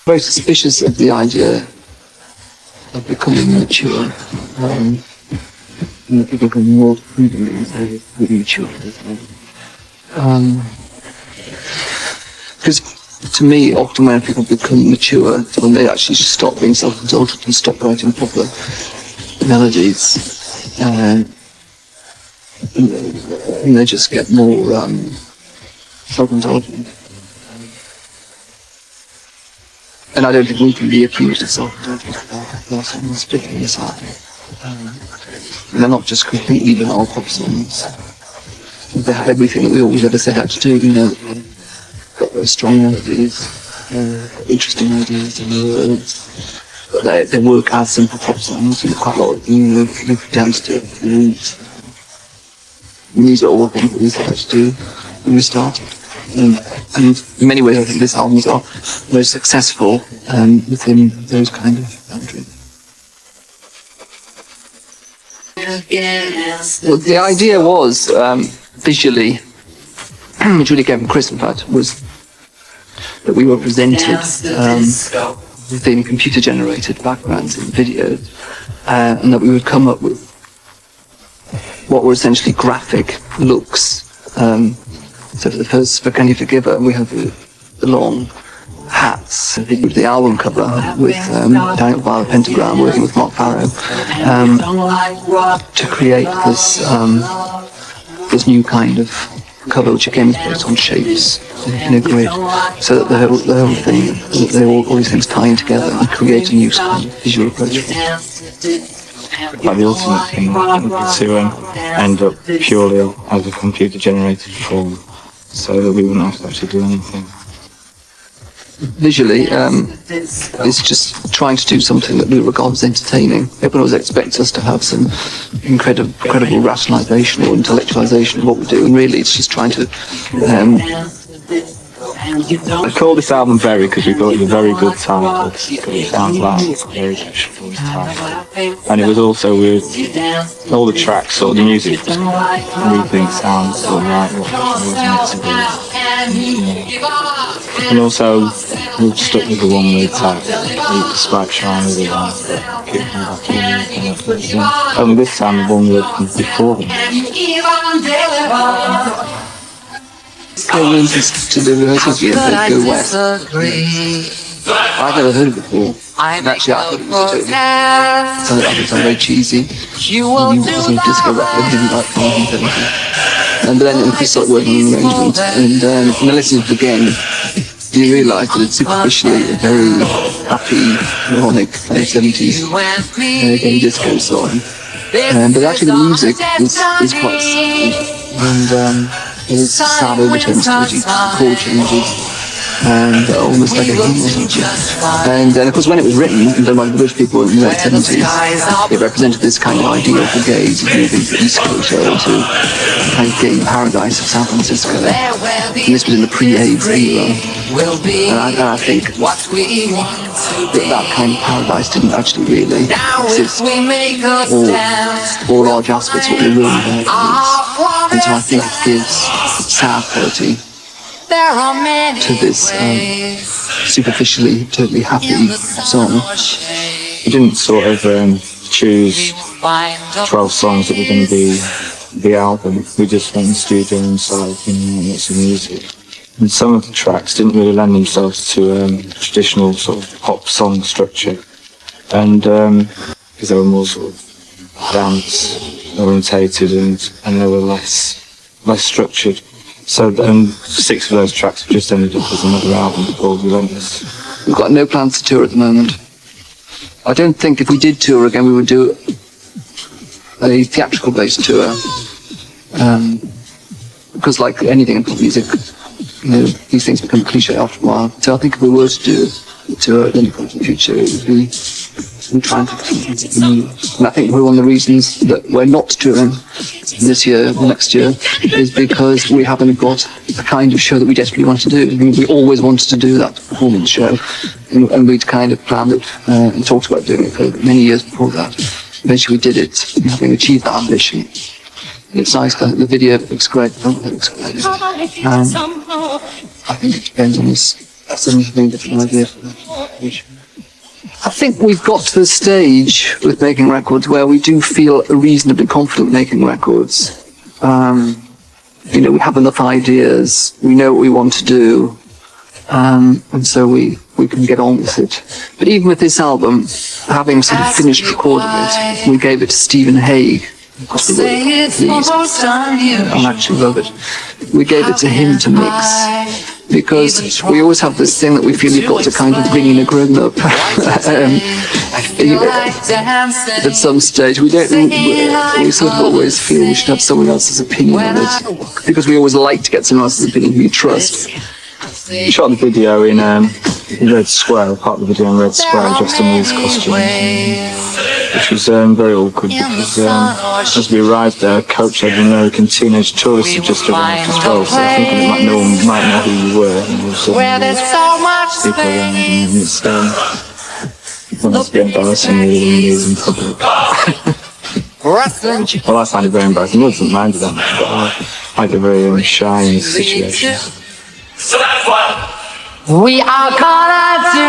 very suspicious of the idea of becoming mature. People become more prudent instead of mature. Because to me, often when people become mature, when they actually stop being self-indulgent and stop writing proper melodies, and they just get more self-indulgent. And I don't think we can be accused of self-indulgence, sticking aside. They're not just completely banal pop songs. They have everything that we always ever set out to do, you know. Got very strong melodies, interesting ideas and words. But they work as simple pop songs, and quite a lot of them move dance to it. And these are all things that we set out to do when we started. And in many ways I think this album is our most successful within those kind of boundaries. Well, the idea was, visually, which really came from Chris in fact, was that we were presented within computer-generated backgrounds in videos, and that we would come up with what were essentially graphic looks. So for Can You Forgive Her, we have the long hats, the album cover with Daniel Vile Pentagram working with Mark Farrow to create this new kind of cover, which again is based on shapes in a grid, so that the whole thing, all these things tying together and create a new kind of visual approach. Like the ultimate thing to end up purely as a computer-generated form, so that we wouldn't have to actually do anything. Visually, it's just trying to do something that we regard as entertaining. Everyone always expects us to have some incredible rationalisation or intellectualisation of what we do, and really it's just trying to... I call this album Very because we thought it was a very good title. It sounds like it's a very good title. And it was also with all the tracks, or the music, we think sounds sort of like what it was meant to be. And also, we've stuck with the one word tag, despite trying with the one, but keep back in. Only this time the one word comes before them. Came to the rehearsals and they go west. I've never heard it before. And actually I thought it was totally, I think it's very cheesy. You wasn't a disco record, I didn't like 1970. But then Chris started working on the arrangement, and when I listened to it again, you realise that it's superficially a very happy, ironic 70s gay disco song. But actually the music is quite sad, and there's sad overtones to it, chord changes, and almost like a hymn. And of course when it was written and done by the British people in the late 70s, it represented this kind of ideal for gays moving to the East Coast or to the kind of gay paradise of San Francisco. And this was in the pre-AIDS era. And I think that kind of paradise didn't actually really exist, or large aspects of what we really there is. And so I think it gives sad quality to this superficially totally happy song. We didn't sort of choose 12 songs that were going to be the album. We just went in the studio and started lots of music. And some of the tracks didn't really lend themselves to traditional sort of pop song structure, and because they were more sort of dance orientated and they were less structured. So 6 of those tracks have just ended up as another album called Relentless. We've got no plans to tour at the moment. I don't think if we did tour again we would do a theatrical based tour, because like anything in pop music, you know, these things become cliche after a while. So I think if we were to do a tour at any point in the future, it would be trying to keep it new. And I think one of the reasons that we're not touring this year or next year is because we haven't got the kind of show that we desperately want to do. I mean, we always wanted to do that performance show, and we'd kind of planned it and talked about doing it for many years before that. Eventually we did it, and having achieved that ambition. It's nice, the video looks great, the film looks great. I think it depends on us something different idea for that. I think we've got to the stage with making records where we do feel reasonably confident making records. We have enough ideas, we know what we want to do, and so we can get on with it. But even with this album, having sort of finished recording it, we gave it to Stephen Hague. I actually love it. We gave it to him to mix. Because we always have this thing that we feel you've got to kind of bring in a grown-up at some stage. We sort of always feel we should have someone else's opinion on it, because we always like to get someone else's opinion who we trust. We shot the video in Red Square, part of the video in Red Square, just in these costumes, which was very awkward because as we arrived there, Coach had an American teenage tourist had just arrived as well, so I think no one might know who you were, and people around, and it's a bit embarrassing really in public. Well, I find it very embarrassing. I wasn't minded that much, but I get very shy in this situation. We are gonna do